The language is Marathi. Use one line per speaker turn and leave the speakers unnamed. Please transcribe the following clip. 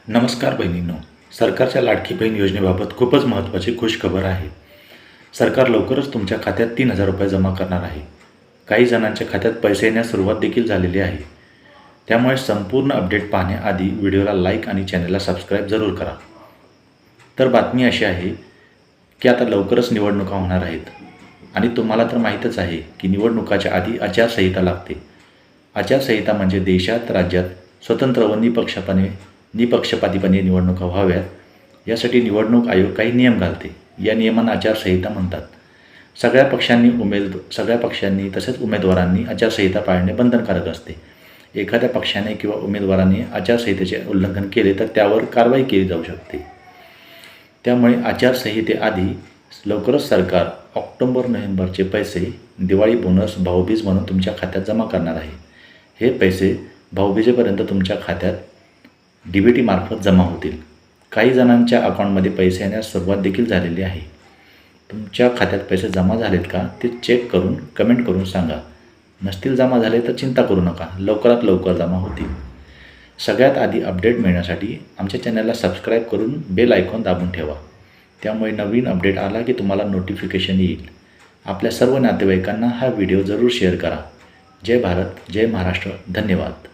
नमस्कार बहिणींनो, सरकारच्या लाडकी बहीण योजनेबाबत खूपच महत्त्वाची खुशखबर आहे. सरकार लवकरच तुमच्या खात्यात 3,000 रुपये जमा करणार आहे. काही जणांच्या खात्यात पैसे येण्यास सुरुवात देखील झालेली आहे. त्यामुळे संपूर्ण अपडेट पाहण्याआधी व्हिडिओला लाईक आणि चॅनलला सबस्क्राईब जरूर करा. तर बातमी अशी आहे की आता लवकरच निवडणुका होणार आहेत आणि तुम्हाला तर माहीतच आहे की निवडणुकाच्या आधी आचारसंहिता लागते. आचारसंहिता म्हणजे देशात, राज्यात स्वतंत्र व निपक्षपातीपणे निवडणुका व्हाव्यात, यासाठी निवडणूक आयोग काही नियम घालते. या नियमांना आचारसंहिता म्हणतात. सगळ्या पक्षांनी तसेच उमेदवारांनी आचारसंहिता पाळणे बंधनकारक असते. एखाद्या पक्षाने किंवा उमेदवाराने आचारसंहितेचे उल्लंघन केले तर त्यावर कारवाई केली जाऊ शकते. त्यामुळे आचारसंहितेआधी लवकरच सरकार ऑक्टोबर-नोव्हेंबरचे पैसे, दिवाळी बोनस, भाऊबीज म्हणून तुमच्या खात्यात जमा करणार आहे. हे पैसे भाऊबीजेपर्यंत तुमच्या खात्यात DBT मार्फत जमा होतील. काही जणांच्या अकाउंटमध्ये पैसे येण्यास सुरुवात देखील झालेली आहे. तुमच्या खात्यात पैसे जमा झालेत का ते चेक करून कमेंट करून सांगा. नसतील जमा झाले तर चिंता करू नका, लवकरात लवकर जमा होतील. सगळ्यात आधी अपडेट मिळण्यासाठी आमच्या चॅनलला सबस्क्राईब करून बेल आयकॉन दाबून ठेवा. त्यामुळे नवीन अपडेट आला की तुम्हाला नोटिफिकेशन येईल. आपल्या सर्व नातेवाईकांना हा व्हिडिओ जरूर शेअर करा. जय भारत, जय महाराष्ट्र. धन्यवाद.